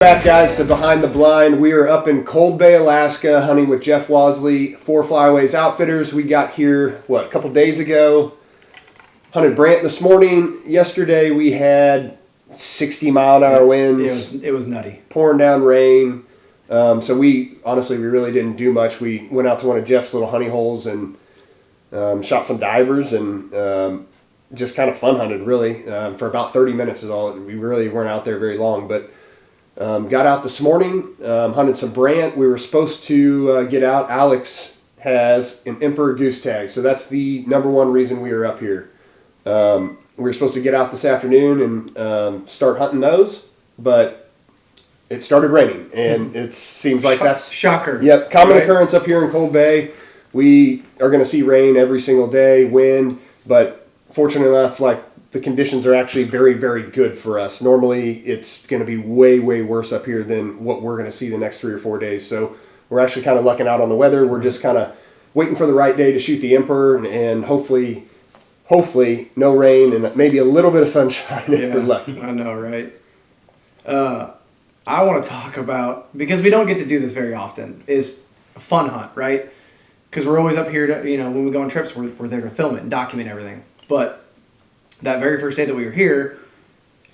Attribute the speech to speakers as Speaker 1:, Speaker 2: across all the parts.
Speaker 1: Back, guys, to Behind the Blind. We are up in Cold Bay, Alaska, hunting with Jeff Wasley, 4 Flyways Outfitters. We got here, a couple days ago. Hunted Brant this morning. Yesterday we had 60-mile-an-hour winds.
Speaker 2: It was nutty.
Speaker 1: Pouring down rain. So we really didn't do much. We went out to one of Jeff's little honey holes and shot some divers and just kind of fun hunted, really. For about 30 minutes is all. We really weren't out there very long, but got out this morning, hunted some brant. We were supposed to get out. Alex has an emperor goose tag, so that's the number one reason we are up here. We were supposed to get out this afternoon and start hunting those, but it started raining, and it seems like that's...
Speaker 2: Shocker.
Speaker 1: Yep, common occurrence up here in Cold Bay. We are going to see rain every single day, wind, but fortunate enough, the conditions are actually very, very good for us. Normally, it's going to be way, way worse up here than what we're going to see the next 3 or 4 days. So we're actually kind of lucking out on the weather. We're just kind of waiting for the right day to shoot the emperor, and hopefully no rain and maybe a little bit of sunshine if we're lucky.
Speaker 2: I know, right? I want to talk about, because we don't get to do this very often, is a fun hunt, right? Because we're always up here to, when we go on trips, we're there to film it and document everything. But that very first day that we were here,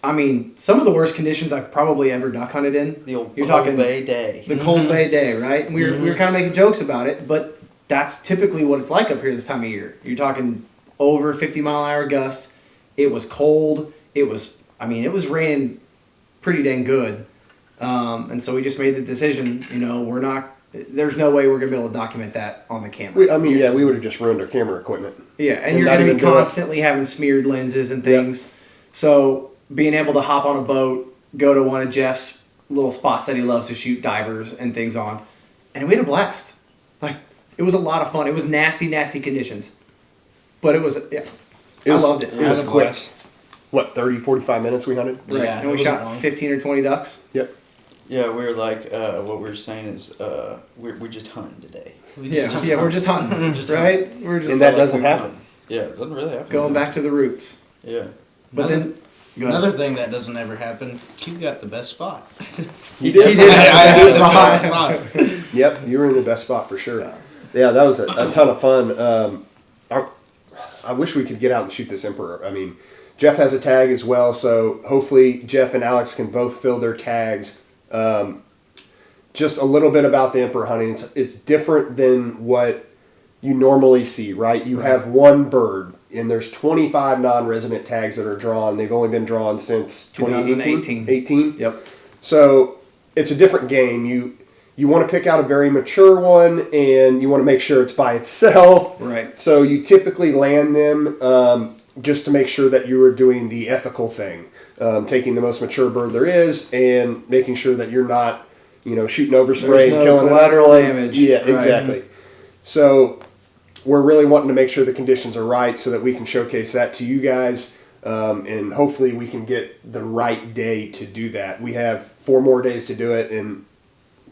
Speaker 2: some of the worst conditions I've probably ever duck hunted in.
Speaker 3: The old Cold Bay day.
Speaker 2: The Cold Bay day, right? And we were kind of making jokes about it, but that's typically what it's like up here this time of year. You're talking over 50-mile-an-hour gusts. It was cold. It was raining pretty dang good. And so we just made the decision, there's no way we're going to be able to document that on the camera.
Speaker 1: We would have just ruined our camera equipment.
Speaker 2: Yeah, and you're going to be constantly having smeared lenses and things. Yep. So being able to hop on a boat, go to one of Jeff's little spots that he loves to shoot divers and things on, and we had a blast. It was a lot of fun. It was nasty, nasty conditions. But I loved it.
Speaker 1: It was quick. 30, 45 minutes we hunted?
Speaker 2: Right, yeah, and we shot 15 or 20 ducks.
Speaker 1: Yep.
Speaker 3: Yeah, we were what we were saying is, we're just hunting today.
Speaker 2: We're just hunting, right?
Speaker 1: And that doesn't happen.
Speaker 3: Yeah, it doesn't really happen.
Speaker 2: Going back to the roots.
Speaker 3: Yeah.
Speaker 2: But
Speaker 4: another thing that doesn't ever happen, Q got the best spot.
Speaker 1: He did.
Speaker 2: He did have the best
Speaker 1: spot. Yep, you were in the best spot for sure. Yeah, that was a ton of fun. I wish we could get out and shoot this emperor. Jeff has a tag as well, so hopefully Jeff and Alex can both fill their tags. Just a little bit about the emperor hunting. It's different than what you normally see, right? You have one bird, and there's 25 non-resident tags that are drawn. They've only been drawn since 2018. 18?
Speaker 2: Yep.
Speaker 1: So it's a different game. You want to pick out a very mature one, and you want to make sure it's by itself.
Speaker 2: Right.
Speaker 1: So you typically land them just to make sure that you are doing the ethical thing, taking the most mature bird there is and making sure that you're not, shooting overspray and killing
Speaker 2: collateral damage.
Speaker 1: Yeah,
Speaker 2: right.
Speaker 1: Exactly. So we're really wanting to make sure the conditions are right so that we can showcase that to you guys, and hopefully we can get the right day to do that. We have 4 more days to do it, and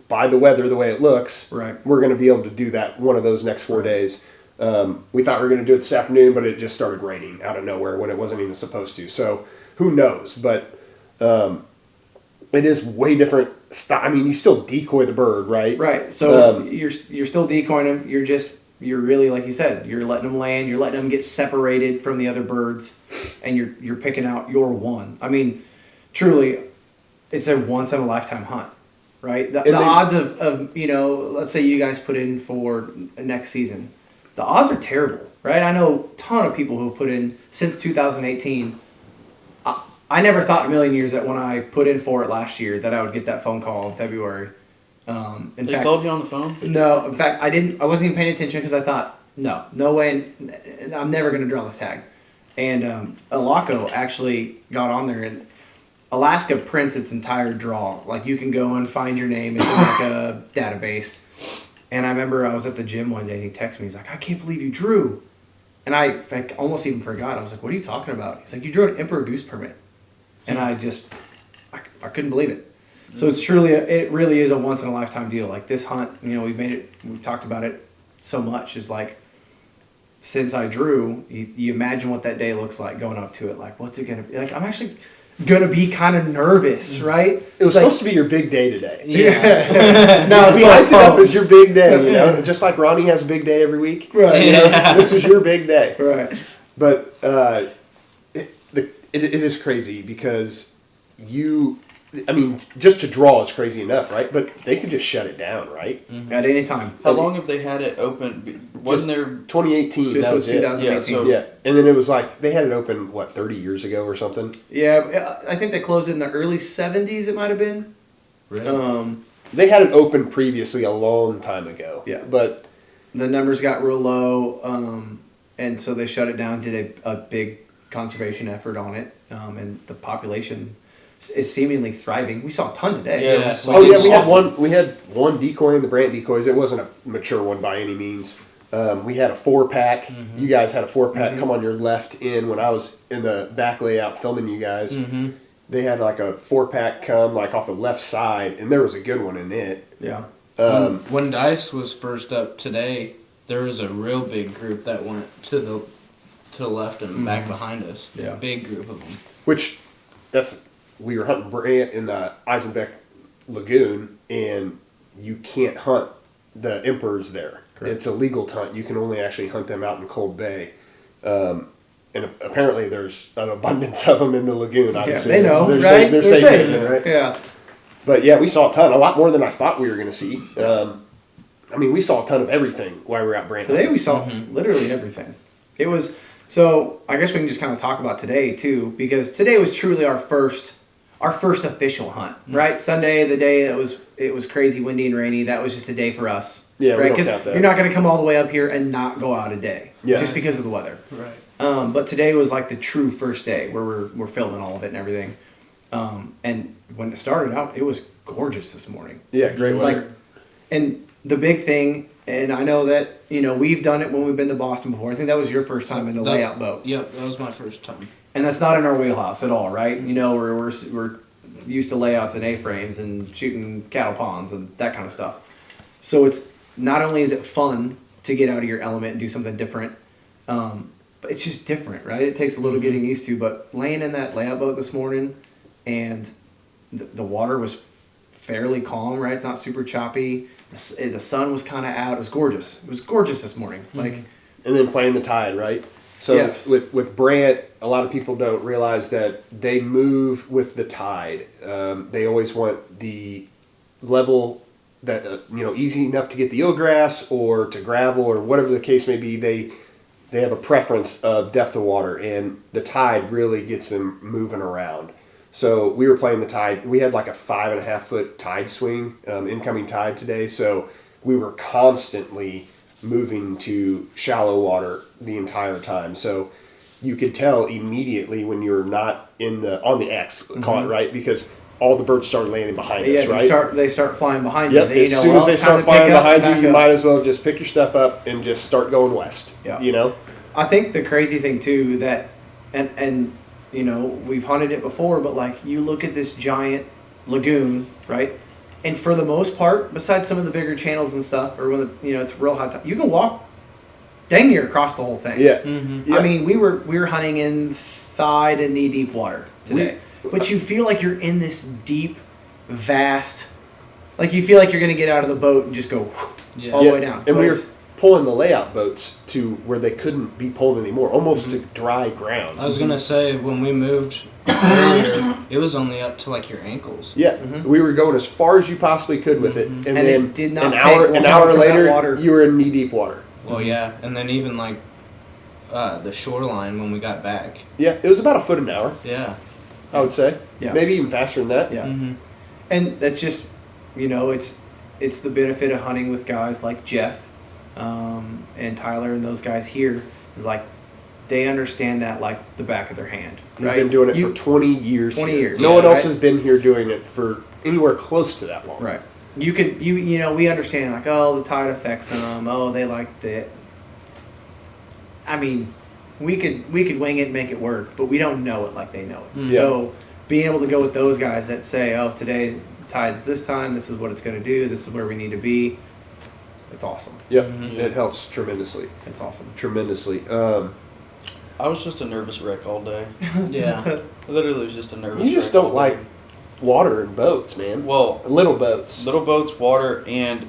Speaker 1: by the weather, the way it looks,
Speaker 2: right,
Speaker 1: we're going to be able to do that one of those next 4 days. We thought we were going to do it this afternoon, but it just started raining out of nowhere when it wasn't even supposed to. So who knows? But it is way different. You still decoy the bird, right?
Speaker 2: Right. So you're still decoying them. You're really, like you said, you're letting them land. You're letting them get separated from the other birds, and you're picking out your one. Truly, it's a once in a lifetime hunt, right? The odds of let's say you guys put in for next season. The odds are terrible, right? I know a ton of people who have put in since 2018. I never thought in a million years that when I put in for it last year that I would get that phone call in February.
Speaker 3: They called you on the phone?
Speaker 2: No, in fact, I didn't. I wasn't even paying attention because I thought, no way, I'm never going to draw this tag. And Alaco actually got on there, and Alaska prints its entire draw. You can go and find your name. It's a database. And I remember I was at the gym one day, and he texted me. He's like, I can't believe you drew. And I almost even forgot. I was like, what are you talking about? He's like, you drew an emperor goose permit. And I couldn't believe it. So it really is a once in a lifetime deal. This hunt, we've talked about it so much, is since I drew, you imagine what that day looks like going up to it. What's it going to be? gonna be kind of nervous, right?
Speaker 1: It was supposed to be your big day today.
Speaker 2: Yeah.
Speaker 1: No,
Speaker 2: it's
Speaker 1: we hyped it up
Speaker 2: postponed.
Speaker 1: as your big day, you know, just like Ronnie has a big day every week.
Speaker 2: Right.
Speaker 1: You know, this was your big day.
Speaker 2: Right.
Speaker 1: But it is crazy because just to draw is crazy enough, right? But they could just shut it down, right?
Speaker 2: At any time.
Speaker 3: How long have they had it open? Wasn't there?
Speaker 1: 2018,
Speaker 2: Just
Speaker 1: that was
Speaker 2: since
Speaker 1: it.
Speaker 2: 2018.
Speaker 1: Yeah, and then it was like they had it open 30 years ago or something.
Speaker 2: Yeah, I think they closed it in the early 70s. It might have been.
Speaker 4: Really?
Speaker 1: They had it open previously a long time ago.
Speaker 2: Yeah.
Speaker 1: But
Speaker 2: The numbers got real low, and so they shut it down. Did a big conservation effort on it, and the population is seemingly thriving. We saw a ton today.
Speaker 3: Yeah.
Speaker 1: we had one decoy in the brant decoys. It wasn't a mature one by any means. We had a 4-pack.
Speaker 3: Mm-hmm.
Speaker 1: You guys had a 4-pack come on your left in when I was in the back layout filming you guys.
Speaker 3: Mm-hmm.
Speaker 1: They had like a 4-pack come like off the left side, and there was a good one in it.
Speaker 2: Yeah.
Speaker 4: When Dice was first up today, there was a real big group that went to the left and back behind us.
Speaker 2: Yeah.
Speaker 4: Big group of them.
Speaker 1: Which, we were hunting brant in the Eisenbeck Lagoon, and you can't hunt the emperors there.
Speaker 2: Correct.
Speaker 1: It's illegal to hunt. You can only actually hunt them out in Cold Bay. And apparently there's an abundance of them in the lagoon.
Speaker 2: Yeah,
Speaker 1: Obviously.
Speaker 2: they know,
Speaker 1: They're
Speaker 2: right?
Speaker 1: They're
Speaker 2: They're
Speaker 1: safe
Speaker 2: safe.
Speaker 1: haven, right?
Speaker 2: Yeah.
Speaker 1: But yeah, we saw a ton. A lot more than I thought we were going to see. We saw a ton of everything while we were out brant.
Speaker 2: Today we saw literally everything. It was so. I guess we can just kind of talk about today too, because today was truly our first official hunt. Right, Sunday, the day it was crazy, windy and rainy. That was just a day for us.
Speaker 1: Yeah, we
Speaker 2: right,
Speaker 1: don't
Speaker 2: because
Speaker 1: count that.
Speaker 2: you're not going to come all the way up here and not go out a day.
Speaker 1: Yeah.
Speaker 2: Just because of the weather.
Speaker 4: Right.
Speaker 2: But today was like the true first day where we're filming all of it and everything. And when it started out, it was gorgeous this morning.
Speaker 1: Yeah, great weather.
Speaker 2: Like, and the big thing, and I know that we've done it when we've been to Boston before. I think that was your first time in a layout boat.
Speaker 4: Yep, that was my first time.
Speaker 2: And that's not in our wheelhouse at all, right? We're used to layouts and A-frames and shooting cattle ponds and that kind of stuff. So it's not only is it fun to get out of your element and do something different, but it's just different, right? It takes a little getting used to. But laying in that layout boat this morning, and the water was fairly calm, right? It's not super choppy. The sun was kind of out. It was gorgeous. It was gorgeous this morning. Like,
Speaker 1: And then playing the tide, right? So
Speaker 2: Yes.
Speaker 1: with brant, a lot of people don't realize that they move with the tide. They always want the level that easy enough to get the eelgrass or to gravel or whatever the case may be. They have a preference of depth of water, and the tide really gets them moving around. So we were playing the tide. We had like a 5.5 foot tide swing, incoming tide today. So we were constantly moving to shallow water the entire time. So you could tell immediately when you're not on the X, call it, right, because all the birds started landing behind us, right?
Speaker 2: they start flying behind
Speaker 1: Yep.
Speaker 2: you.
Speaker 1: As soon as they start flying behind you, you might as well just pick your stuff up and just start going west.
Speaker 2: Yeah. I think the crazy thing too that, and we've hunted it before, but like you look at this giant lagoon, right? And for the most part, besides some of the bigger channels and stuff, or when it's real high tide, you can walk dang near across the whole thing.
Speaker 1: Yeah.
Speaker 2: I mean, we were hunting in thigh to knee deep water today, but you feel like you're in this deep, vast, like you feel like you're gonna get out of the boat and just go all the way down.
Speaker 1: And
Speaker 2: But
Speaker 1: we were pulling the layout boats to where they couldn't be pulled anymore, almost to dry ground.
Speaker 4: I was gonna say when we moved earlier, it was only up to like your ankles.
Speaker 1: Yeah, we were going as far as you possibly could with it, and then
Speaker 2: it did not
Speaker 1: an
Speaker 2: take
Speaker 1: hour
Speaker 2: long for that
Speaker 1: later,
Speaker 2: water.
Speaker 1: you were in knee deep water.
Speaker 4: Well, yeah, and then even like the shoreline when we got back.
Speaker 1: Yeah, it was about a foot an hour,
Speaker 4: Yeah.
Speaker 1: I would say.
Speaker 2: Yeah.
Speaker 1: Maybe even faster than that.
Speaker 2: Yeah.
Speaker 4: Mm-hmm.
Speaker 2: And that's just, it's the benefit of hunting with guys like Jeff and Tyler and those guys here is like they understand that like the back of their hand.
Speaker 1: We've
Speaker 2: right?
Speaker 1: been doing it for 20 years.
Speaker 2: 20
Speaker 1: here.
Speaker 2: years.
Speaker 1: No one else
Speaker 2: right?
Speaker 1: has been here doing it for anywhere close to that long.
Speaker 2: Right. We understand like, oh, the tide affects them. Oh, they like that. I mean, we could wing it and make it work, but we don't know it like they know it.
Speaker 1: Yeah.
Speaker 2: So being able to go with those guys that say, oh, today tide's this time, this is what it's going to do, this is where we need to be, it's awesome.
Speaker 1: Yep, it helps tremendously.
Speaker 2: It's awesome.
Speaker 1: Tremendously.
Speaker 3: I was just a nervous wreck all day.
Speaker 4: Yeah.
Speaker 3: I literally was just a nervous wreck.
Speaker 1: You just don't
Speaker 3: all day.
Speaker 1: like water and boats, man.
Speaker 3: Well,
Speaker 1: Little boats.
Speaker 3: little boats, water, and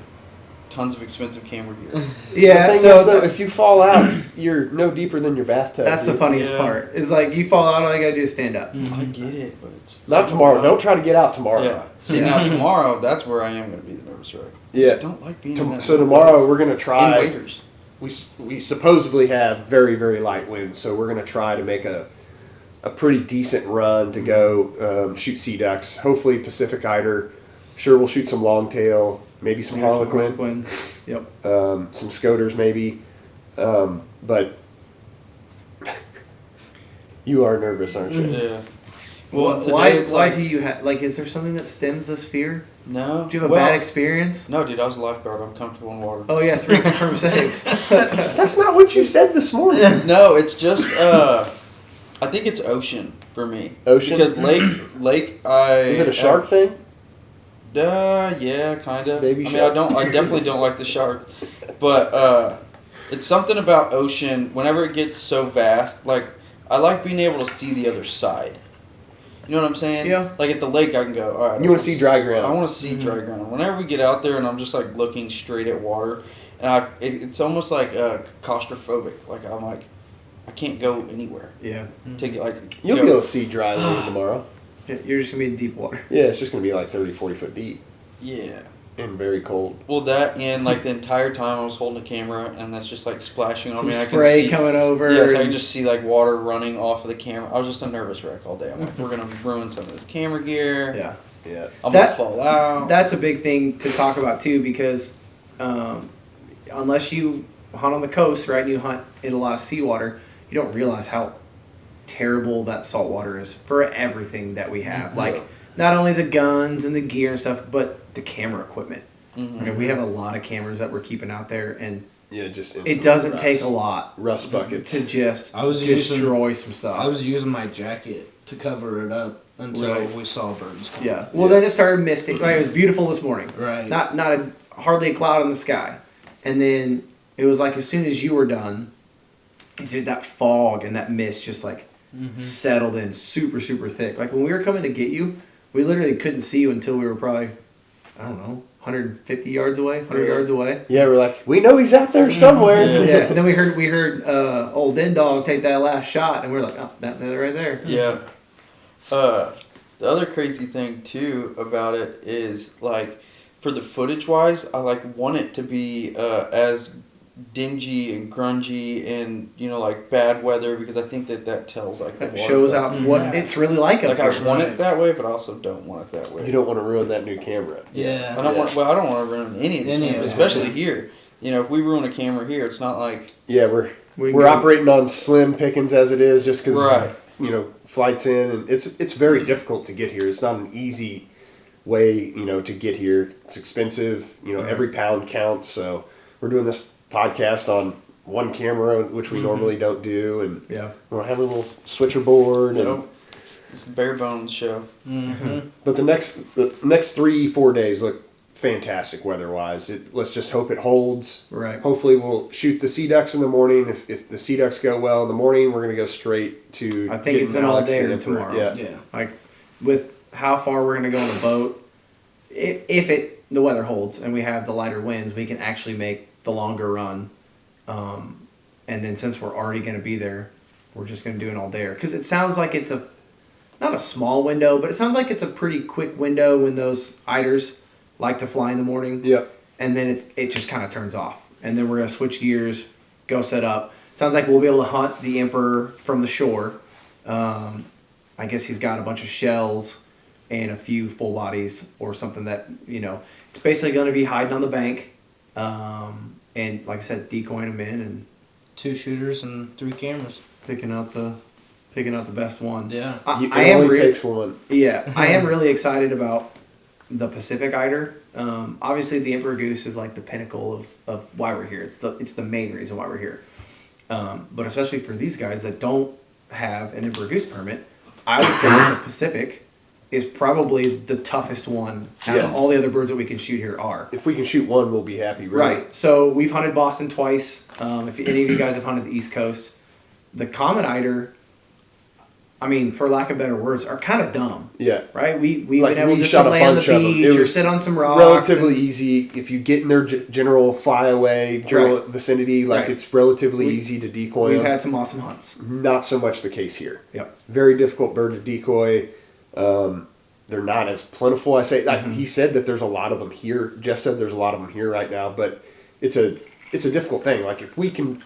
Speaker 3: tons of expensive camera gear.
Speaker 2: Yeah,
Speaker 1: The thing
Speaker 2: so
Speaker 1: is, though, if you fall out, you're no deeper than your bathtub.
Speaker 2: that's the
Speaker 1: dude.
Speaker 2: funniest
Speaker 3: Yeah.
Speaker 2: part. Is like you fall out, all you gotta do is stand up.
Speaker 3: I get it, but it's
Speaker 1: Not tomorrow. Don't try to get out tomorrow.
Speaker 3: Yeah. See, now tomorrow, that's where I am going to be the nervous wreck. I
Speaker 1: Yeah.
Speaker 3: just don't like being in that
Speaker 1: So tomorrow we're gonna
Speaker 3: in
Speaker 1: try.
Speaker 3: waders.
Speaker 1: We supposedly have very, very light winds, so we're gonna try to make a pretty decent run to go shoot sea ducks. Hopefully Pacific eider. Sure, we'll shoot some longtail, maybe some harlequin,
Speaker 2: Yep.
Speaker 1: some scoters maybe. But you are nervous, aren't you?
Speaker 3: Yeah. Well, today
Speaker 2: Why
Speaker 3: it's like,
Speaker 2: do you have like? Is there something that stems this fear?
Speaker 3: no.
Speaker 2: Do you have a bad experience?
Speaker 3: No, dude, I was a lifeguard. I'm comfortable in water.
Speaker 2: Oh yeah, 3 confirmed saves.
Speaker 1: That's not what you said this morning.
Speaker 3: No, it's just I think it's ocean for me.
Speaker 1: Ocean?
Speaker 3: Because lake
Speaker 1: Is it a shark thing?
Speaker 3: Yeah, kind of.
Speaker 1: Baby
Speaker 3: I mean,
Speaker 1: shark?
Speaker 3: I definitely don't like the shark, but it's something about ocean. Whenever it gets so vast, like I like being able to see the other side. You know what I'm saying?
Speaker 2: Yeah.
Speaker 3: Like at the lake, I can go. All right.
Speaker 1: You want to see dry ground?
Speaker 3: I want to see dry ground. Whenever we get out there and I'm just like looking straight at water, and it's almost like claustrophobic. Like I'm like, I can't go anywhere.
Speaker 2: Yeah.
Speaker 3: To get like.
Speaker 1: You'll
Speaker 3: go-
Speaker 1: be able to see dry land tomorrow.
Speaker 2: You're just gonna be in deep water.
Speaker 1: Yeah, it's just going to be like 30, 40 foot deep
Speaker 3: Yeah.
Speaker 1: and very cold.
Speaker 3: Well, that and like the entire time I was holding a camera and that's just like splashing on
Speaker 2: Some
Speaker 3: me. I
Speaker 2: spray
Speaker 3: can see,
Speaker 2: coming over.
Speaker 3: Yes, I can
Speaker 2: and-
Speaker 3: just see like water running off of the camera. I was just a nervous wreck all day. I'm like, we're gonna ruin some of this camera gear.
Speaker 2: Yeah.
Speaker 1: Yeah.
Speaker 3: I'm
Speaker 2: That-
Speaker 3: gonna fall out.
Speaker 2: That's a big thing to talk about too, because unless you hunt on the coast, right, and you hunt in a lot of seawater, you don't realize how terrible that salt water is for everything that we have. Like not only the guns and the gear and stuff, but the camera equipment.
Speaker 3: Mhm.
Speaker 2: I mean, we have a lot of cameras that we're keeping out there, and
Speaker 1: Yeah, just
Speaker 2: it doesn't take a lot
Speaker 1: Rust buckets.
Speaker 2: to just
Speaker 4: I was using-
Speaker 2: destroy some stuff.
Speaker 4: I was using my jacket to cover it up until
Speaker 2: Right.
Speaker 4: we saw birds come.
Speaker 2: Yeah. Well, then it started misting. Like, it was beautiful this morning.
Speaker 4: Right.
Speaker 2: Not hardly a cloud in the sky, and then it was like as soon as you were done, it did that fog and that mist just like settled in super thick. Like when we were coming to get you, we literally couldn't see you until we were probably, I don't know, 150 yards away, 100 yards away.
Speaker 1: Yeah, we're like, we know he's out there somewhere.
Speaker 3: Yeah.
Speaker 2: Yeah. And then we heard old Den Dog take that last shot, and we are like, oh, that right there.
Speaker 3: Yeah. The other crazy thing too about it is like, for the footage wise, I like want it to be as dingy and grungy and like bad weather, because I think that tells like the
Speaker 2: That shows
Speaker 3: waterfront.
Speaker 2: out what it's really like up
Speaker 3: Like I
Speaker 2: there.
Speaker 3: want it that way, but I also don't want it that way.
Speaker 1: You don't want to ruin that new camera.
Speaker 4: Yeah.
Speaker 3: I don't want. Well, I don't want to ruin any of the
Speaker 4: Any of
Speaker 3: cameras,
Speaker 4: it.
Speaker 3: especially here. If we ruin a camera here, it's not like
Speaker 1: Yeah, we're
Speaker 2: We
Speaker 1: we're
Speaker 2: go-
Speaker 1: operating on slim pickings as it is, just because
Speaker 3: Right.
Speaker 1: flights in, and it's very difficult to get here. It's not an easy way to get here. It's expensive. Every pound counts. So we're doing this podcast on one camera, which we normally don't do, and
Speaker 2: Yeah.
Speaker 1: we'll have a little switcher board. And,
Speaker 3: it's the bare bones show.
Speaker 1: But the next 3-4 days look fantastic weather-wise. Let's just hope it holds.
Speaker 2: Right.
Speaker 1: Hopefully we'll shoot the sea ducks in the morning. If the sea ducks go well in the morning, we're going to go straight to
Speaker 2: I think it's
Speaker 1: getting
Speaker 2: an
Speaker 1: Alex
Speaker 2: all-dayer
Speaker 1: the Emperor.
Speaker 2: tomorrow.
Speaker 1: Yeah.
Speaker 4: Yeah.
Speaker 2: Like with how far we're gonna go on a boat, if the weather holds and we have the lighter winds, we can actually make the longer run. And then since we're already gonna be there, we're just gonna do an all dayer, because it sounds like it's not a small window, but it sounds like it's a pretty quick window when those eiders like to fly in the morning.
Speaker 1: Yep.
Speaker 2: And then it just kind of turns off, and then we're gonna switch gears, go set up. Sounds like we'll be able to hunt the Emperor from the shore. I guess he's got a bunch of shells and a few full bodies or something that it's basically going to be hiding on the bank, and like I said, decoying them in and
Speaker 4: 2 shooters and 3 cameras.
Speaker 2: picking out the best one.
Speaker 4: Yeah.
Speaker 1: It
Speaker 2: I am
Speaker 1: only
Speaker 2: re-
Speaker 1: takes one.
Speaker 2: Yeah, I am really excited about the Pacific eider. Obviously, the Emperor goose is like the pinnacle of why we're here. It's the main reason why we're here. But especially for these guys that don't have an Emperor goose permit, I would say that the Pacific is probably the toughest one out of
Speaker 1: Yeah.
Speaker 2: all the other birds that we can shoot here are.
Speaker 1: If we can shoot one, we'll be happy. Really.
Speaker 2: Right. So we've hunted Boston twice. If any of you guys have hunted the East Coast, the common eider, I mean, for lack of better words, are kind of dumb.
Speaker 1: Yeah.
Speaker 2: Right? We've
Speaker 1: Like,
Speaker 2: been able
Speaker 1: we
Speaker 2: to
Speaker 1: shot a
Speaker 2: lay on the
Speaker 1: bunch of 'em.
Speaker 2: beach
Speaker 1: It
Speaker 2: or
Speaker 1: was
Speaker 2: sit on some rocks.
Speaker 1: relatively easy. If you get in their general flyaway, general
Speaker 2: Right.
Speaker 1: vicinity, like
Speaker 2: Right.
Speaker 1: it's relatively easy to decoy
Speaker 2: We've
Speaker 1: them.
Speaker 2: had some awesome hunts.
Speaker 1: Not so much the case here.
Speaker 2: Yep.
Speaker 1: Very difficult bird to decoy. They're not as plentiful. I say
Speaker 2: Mm-hmm.
Speaker 1: he said that there's a lot of them here. Jeff said there's a lot of them here right now, but it's a difficult thing. Like if we can,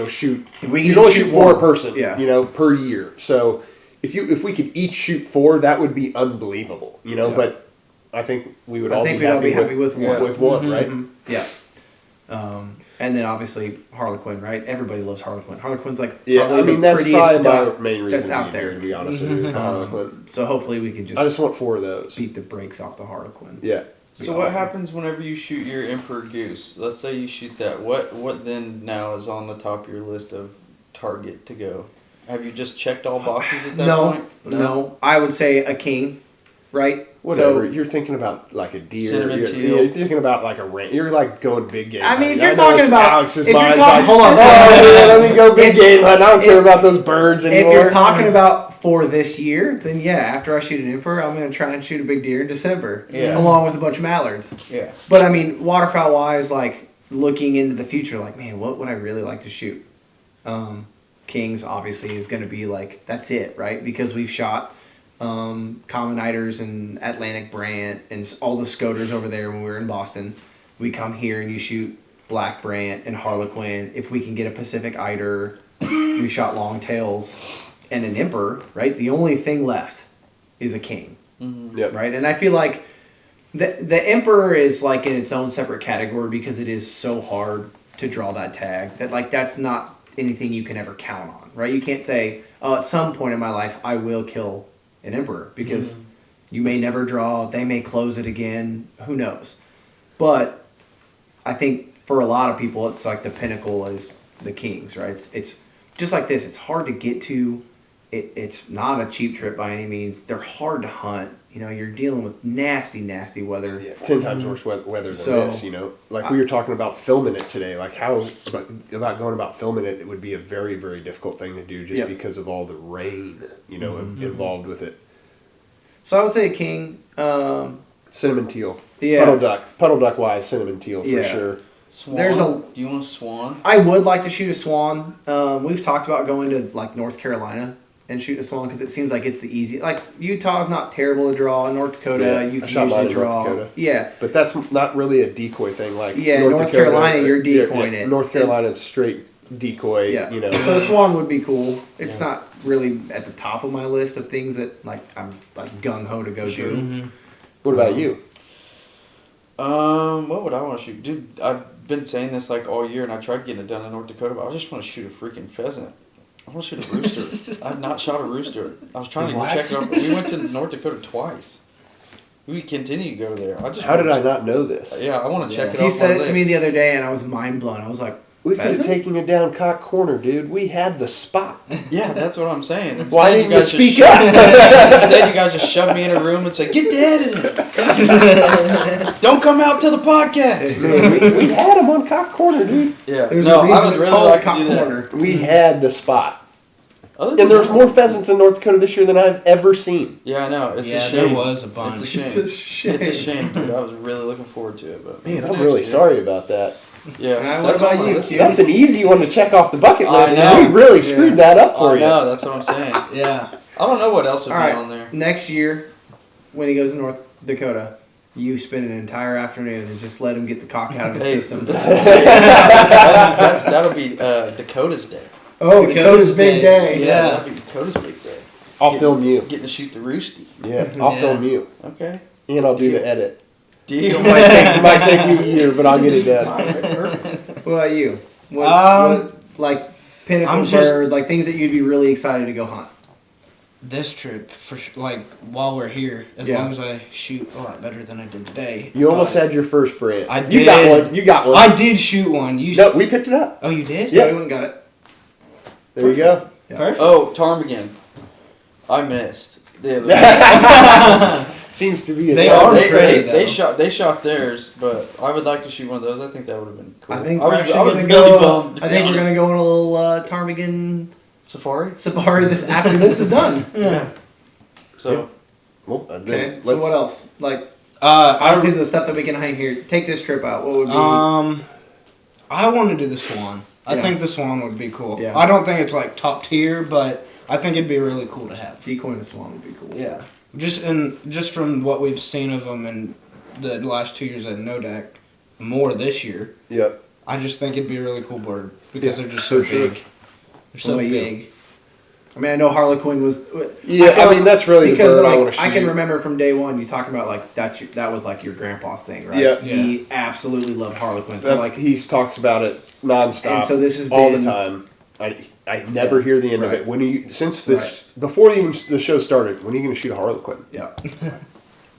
Speaker 1: shoot.
Speaker 2: If we
Speaker 1: you
Speaker 2: can
Speaker 1: can only
Speaker 2: shoot
Speaker 1: shoot 4 a
Speaker 2: one.
Speaker 1: person.
Speaker 2: Yeah.
Speaker 1: Per year. So if we could each shoot 4, that would be unbelievable.
Speaker 2: Yeah.
Speaker 1: But I think we would
Speaker 2: I
Speaker 1: all
Speaker 2: think
Speaker 1: be
Speaker 2: we'd all
Speaker 1: happy
Speaker 2: be happy with one.
Speaker 1: With one, right?
Speaker 2: Yeah. And then obviously Harlequin, right? Everybody loves Harlequin. Harlequin's like
Speaker 1: Yeah,
Speaker 2: probably
Speaker 1: I mean
Speaker 2: the
Speaker 1: that's
Speaker 2: prettiest
Speaker 1: probably
Speaker 2: duck
Speaker 1: my main reason
Speaker 2: that's
Speaker 1: to
Speaker 2: out
Speaker 1: be here.
Speaker 2: there.
Speaker 1: To be honest with you, is the Harlequin.
Speaker 2: So hopefully we can
Speaker 1: I just want 4 of those.
Speaker 2: beat the brakes off the Harlequin.
Speaker 1: Yeah.
Speaker 3: So what happens whenever you shoot your emperor goose? Let's say you shoot that. What then now is on the top of your list of target to go? Have you just checked all boxes at that point?
Speaker 2: No. I would say a king, right?
Speaker 1: Whatever.
Speaker 2: So,
Speaker 1: you're thinking about like a deer.
Speaker 3: Cinnamon
Speaker 1: You're,
Speaker 3: teal.
Speaker 1: you're thinking about like a rant. You're like going big game.
Speaker 2: I mean, if
Speaker 1: hunting.
Speaker 2: you're
Speaker 1: know
Speaker 2: talking
Speaker 1: it's
Speaker 2: about-
Speaker 1: Alex's
Speaker 2: if you're
Speaker 1: mind's
Speaker 2: talking-
Speaker 1: like,
Speaker 2: hold on.
Speaker 1: Oh man, let me go big
Speaker 2: If-
Speaker 1: game hunt. I don't care
Speaker 2: if-
Speaker 1: about those birds anymore.
Speaker 2: if you're talking about for this year, then yeah, after I shoot an emperor, I'm going to try and shoot a big deer in December,
Speaker 3: Yeah.
Speaker 2: along with a bunch of mallards.
Speaker 3: Yeah.
Speaker 2: But I mean, waterfowl wise, like looking into the future, like man, what would I really like to shoot? Kings obviously is going to be like that's it, right? Because we've shot common eiders and Atlantic brant and all the scoters over there when we were in Boston. We come here and you shoot black brant and harlequin. If we can get a Pacific eider, we shot long tails and an emperor, right? The only thing left is a king.
Speaker 1: Yep.
Speaker 2: Right? And I feel like the emperor is like in its own separate category because it is so hard to draw that tag that like that's not anything you can ever count on, right? You can't say, oh, at some point in my life I will kill an emperor because you may never draw, they may close it again, who knows. But I think for a lot of people it's like the pinnacle is the kings, right? It's just like this, it's hard to get to. It's not a cheap trip by any means. They're hard to hunt. You're dealing with nasty weather.
Speaker 1: Yeah, 10 times worse weather than
Speaker 2: So,
Speaker 1: this, Like we were talking about filming it today. Like how about going about filming it, it would be a very, very difficult thing to do just
Speaker 2: Yep.
Speaker 1: because of all the rain, involved with it.
Speaker 2: So I would say a king.
Speaker 1: Cinnamon teal.
Speaker 2: Yeah.
Speaker 1: Puddle duck wise, cinnamon teal for
Speaker 2: Yeah.
Speaker 1: sure.
Speaker 3: Swan.
Speaker 2: There's
Speaker 3: Do you want a swan?
Speaker 2: I would like to shoot a swan. We've talked about going to like North Carolina and shoot a swan because it seems like it's the easy. Like Utah's not terrible to draw. In North Dakota,
Speaker 1: Yeah,
Speaker 2: you
Speaker 1: I
Speaker 2: can
Speaker 1: shot mine
Speaker 2: usually
Speaker 1: in North
Speaker 2: draw.
Speaker 1: Dakota.
Speaker 2: Yeah,
Speaker 1: But that's not really a decoy thing. Like
Speaker 2: Yeah, North Carolina, you're decoying it.
Speaker 1: North Carolina's straight decoy.
Speaker 2: yeah.
Speaker 1: You know.
Speaker 2: So a swan would be cool. It's
Speaker 3: Yeah.
Speaker 2: not really at the top of my list of things that like I'm like gung ho to go do.
Speaker 1: What about you?
Speaker 3: What would I want to shoot? Dude, I've been saying this like all year and I tried getting it done in North Dakota, but I just want to shoot a freaking pheasant. I want to shoot a rooster. I've not shot a rooster. I was trying to
Speaker 1: What?
Speaker 3: check it out. We went to North Dakota twice. We continue to go there.
Speaker 1: How did I not know this?
Speaker 3: Yeah, I want to check it out.
Speaker 2: He said it to me the other day, and I was mind blown. I was like,
Speaker 1: We could have
Speaker 2: pheasant?
Speaker 1: taken you down Cock Corner, dude. We had the spot.
Speaker 3: Yeah, that's what I'm saying. Instead,
Speaker 1: Why didn't you
Speaker 3: guys just
Speaker 1: speak
Speaker 3: shoved-
Speaker 1: up?
Speaker 3: Instead, you guys just shoved me in a room and said, "Get dead in it. Don't come out to the podcast."
Speaker 1: Man, we had him on Cock Corner, dude.
Speaker 3: Yeah,
Speaker 2: there's
Speaker 3: no,
Speaker 2: a reason
Speaker 3: I would
Speaker 2: it's
Speaker 3: really
Speaker 2: called
Speaker 3: like
Speaker 2: Cock
Speaker 3: to do that.
Speaker 2: Corner.
Speaker 1: We had the spot.
Speaker 3: Other
Speaker 1: And
Speaker 3: than
Speaker 1: there's
Speaker 3: that-
Speaker 1: more pheasants in North Dakota this year than I've ever seen.
Speaker 3: Yeah, I know. It's
Speaker 4: Yeah,
Speaker 3: a shame.
Speaker 4: there was a bunch.
Speaker 3: It's a shame.
Speaker 2: It's a shame.
Speaker 3: It's a shame, dude. I was really looking forward to it, but
Speaker 1: Man, I'm
Speaker 3: next
Speaker 1: really
Speaker 3: year-
Speaker 1: sorry about that.
Speaker 3: Yeah,
Speaker 2: Alright, what
Speaker 3: that's on
Speaker 2: about
Speaker 3: my
Speaker 2: you,
Speaker 3: list.
Speaker 2: Q?
Speaker 1: That's an easy one to check off the bucket
Speaker 3: I
Speaker 1: list.
Speaker 3: know.
Speaker 1: And we really
Speaker 2: Yeah.
Speaker 1: screwed that up for
Speaker 3: I
Speaker 1: you.
Speaker 3: know. That's what I'm saying.
Speaker 4: Yeah.
Speaker 3: I don't know what else would
Speaker 2: All
Speaker 3: be
Speaker 2: right,
Speaker 3: on there.
Speaker 2: next year when he goes to North Dakota, you spend an entire afternoon and just let him get the cock out of his
Speaker 3: Hey.
Speaker 2: system.
Speaker 3: That'll be Dakota's day.
Speaker 2: Oh,
Speaker 4: Dakota's
Speaker 2: big
Speaker 4: day.
Speaker 2: day.
Speaker 4: Yeah.
Speaker 3: That'll be Dakota's big day.
Speaker 1: I'll film you.
Speaker 3: Getting to shoot the roosty.
Speaker 1: Yeah, I'll
Speaker 4: Yeah.
Speaker 1: film you.
Speaker 3: Okay.
Speaker 1: And I'll do the edit.
Speaker 3: Deal.
Speaker 1: It might take me a year, but I'll get it done.
Speaker 2: What about you? What, like pinnacle
Speaker 4: I'm just-
Speaker 2: bird, like things that you'd be really excited to go hunt.
Speaker 4: This trip, like while we're here, as
Speaker 2: Yeah.
Speaker 4: long as I shoot a lot better than I did today.
Speaker 1: You almost
Speaker 4: But
Speaker 1: had your first brand.
Speaker 4: I
Speaker 1: You got
Speaker 4: did.
Speaker 1: one. You got one.
Speaker 4: I did shoot one. You
Speaker 1: No, we picked it up.
Speaker 4: Oh, you did?
Speaker 1: Yeah.
Speaker 2: We went and got it.
Speaker 1: There you go.
Speaker 2: Yeah.
Speaker 4: Perfect.
Speaker 3: Oh, ptarmigan. I missed the other day.
Speaker 1: Seems to be a
Speaker 4: They
Speaker 1: thing.
Speaker 4: are
Speaker 3: they,
Speaker 4: pretty,
Speaker 3: they
Speaker 4: though.
Speaker 3: shot theirs, but I would like to shoot one of those. I think that would have been cool.
Speaker 2: I think
Speaker 3: I
Speaker 2: we're
Speaker 3: was
Speaker 2: actually
Speaker 3: really
Speaker 2: gonna go.
Speaker 3: bummed, to
Speaker 2: I
Speaker 3: be
Speaker 2: think we're
Speaker 3: honest.
Speaker 2: gonna go on a little ptarmigan
Speaker 3: Safari.
Speaker 2: This after this is done.
Speaker 3: Yeah. So.
Speaker 1: Well,
Speaker 2: Okay. So what else? Like,
Speaker 4: I
Speaker 2: obviously the stuff that we can hang here. Take this trip out. What would be?
Speaker 4: I want to do the Swan. I
Speaker 2: Yeah.
Speaker 4: think the Swan would be cool.
Speaker 2: Yeah.
Speaker 4: I don't think it's like top tier, but I think it'd be really cool to have.
Speaker 2: Decoy and a Swan would be cool.
Speaker 4: Yeah. Just from what we've seen of them in the last 2 years at Nodak, more this year.
Speaker 1: Yep.
Speaker 4: I just think it'd be a really cool bird because
Speaker 1: Yeah,
Speaker 4: they're just so
Speaker 1: for sure.
Speaker 4: big. They're so
Speaker 2: Oh,
Speaker 4: big.
Speaker 2: yeah. I mean, I know Harlequin was.
Speaker 1: Yeah, I mean that's really the
Speaker 2: because
Speaker 1: bird I
Speaker 2: like,
Speaker 1: want to shoot.
Speaker 2: I can remember from day one you talking about like that was like your grandpa's thing, right?
Speaker 1: Yeah.
Speaker 2: He absolutely loved Harlequin. So
Speaker 1: That's,
Speaker 2: like,
Speaker 1: he talks about it nonstop.
Speaker 2: And so this has
Speaker 1: all
Speaker 2: been-
Speaker 1: the time. I never hear the end of
Speaker 2: Right.
Speaker 1: it. When are you since this before even the show started? When are you going to shoot a Harlequin?
Speaker 2: yeah,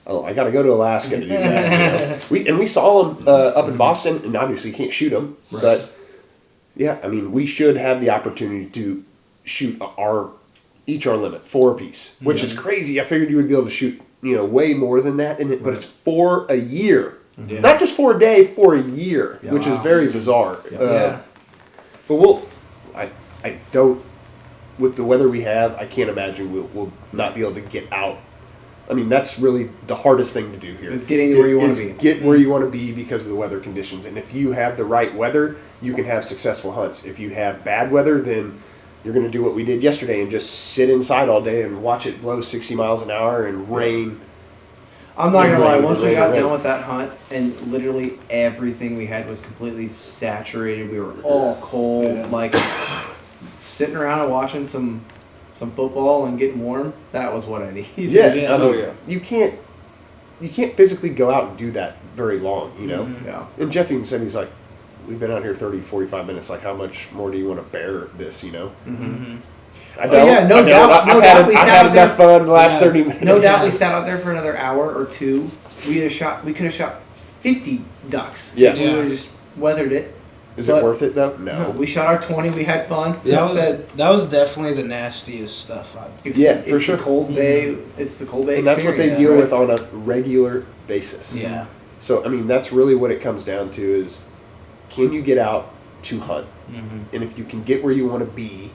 Speaker 1: Oh, I got to go to Alaska to do that. You know? We saw them up in Boston, and obviously you can't shoot them.
Speaker 2: Right.
Speaker 1: But yeah, I mean we should have the opportunity to shoot our limit 4 apiece, which is crazy. I figured you would be able to shoot way more than that, but it's for a year,
Speaker 2: Yeah.
Speaker 1: not just for a day, for a year,
Speaker 2: Yeah.
Speaker 1: which is
Speaker 2: Wow.
Speaker 1: very bizarre.
Speaker 2: Yeah.
Speaker 1: But I don't. With the weather we have, I can't imagine we'll not be able to get out. I mean, that's really the hardest thing to do here.
Speaker 2: Is getting where you wanna be.
Speaker 1: Get where you want to be because of the weather conditions. And if you have the right weather, you can have successful hunts. If you have bad weather, then you're going to do what we did yesterday and just sit inside all day and watch it blow 60 miles an hour and rain.
Speaker 2: I'm not gonna lie.
Speaker 1: Rain,
Speaker 2: Once we
Speaker 1: rain,
Speaker 2: got
Speaker 1: rain.
Speaker 2: done with that hunt, and literally everything we had was completely saturated. We were all cold,
Speaker 4: Yeah.
Speaker 2: like sitting around and watching some football and getting warm. That was what I needed.
Speaker 1: Yeah,
Speaker 4: Yeah.
Speaker 1: I mean,
Speaker 3: Oh, yeah.
Speaker 1: you can't physically go out and do that very long,
Speaker 2: Yeah.
Speaker 1: And Jeff even said, he's like, we've been out here 30, 45 minutes. Like, how much more do you want to bear this,
Speaker 4: Mm-hmm.
Speaker 1: I
Speaker 2: Oh, yeah, no
Speaker 1: I know.
Speaker 2: doubt- no
Speaker 1: I've
Speaker 2: doubt
Speaker 1: had,
Speaker 2: we
Speaker 1: I've
Speaker 2: sat
Speaker 1: had
Speaker 2: out there-
Speaker 1: enough fun the last
Speaker 4: Yeah.
Speaker 1: 30 minutes.
Speaker 2: No doubt we sat out there for another hour or two. We could have shot 50 ducks.
Speaker 1: Yeah.
Speaker 2: If we would have just weathered it.
Speaker 1: Is
Speaker 2: but-
Speaker 1: it worth it, though?
Speaker 2: No,
Speaker 1: No.
Speaker 2: we shot our 20. We had fun.
Speaker 4: That was definitely the nastiest stuff I've.
Speaker 2: It's
Speaker 1: Yeah,
Speaker 2: the,
Speaker 1: for
Speaker 2: it's
Speaker 1: sure.
Speaker 2: The Cold Bay. It's the Cold Bay.
Speaker 1: And that's what they
Speaker 2: experience,
Speaker 1: deal
Speaker 2: right?
Speaker 1: with on a regular basis.
Speaker 4: Yeah.
Speaker 1: So, I mean, that's really what it comes down to is, can you get out to hunt?
Speaker 4: Mm-hmm.
Speaker 1: And if you can get where you want to be,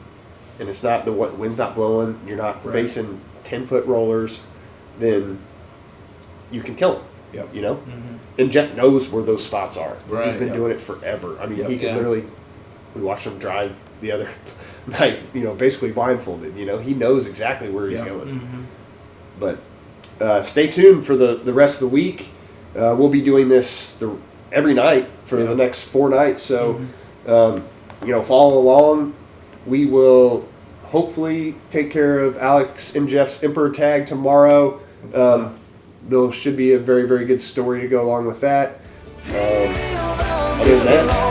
Speaker 1: and it's not the wind's not blowing, you're not
Speaker 2: Right.
Speaker 1: facing 10-foot rollers, then you can kill them.
Speaker 2: Yep.
Speaker 4: Mm-hmm.
Speaker 1: And Jeff knows where those spots are.
Speaker 4: Right,
Speaker 1: He's been
Speaker 2: yep.
Speaker 1: doing it forever. I mean,
Speaker 2: Yep.
Speaker 1: he can
Speaker 4: Yeah.
Speaker 1: literally. We watched him drive the other night. Basically blindfolded. He knows exactly where he's
Speaker 2: Yeah.
Speaker 1: going.
Speaker 4: Mm-hmm.
Speaker 1: But stay tuned for the rest of the week. We'll be doing this every night for
Speaker 2: Yeah.
Speaker 1: the next 4 nights. So, follow along. We will hopefully take care of Alex and Jeff's Emperor tag tomorrow. There should be a very, very good story to go along with that. Other than that,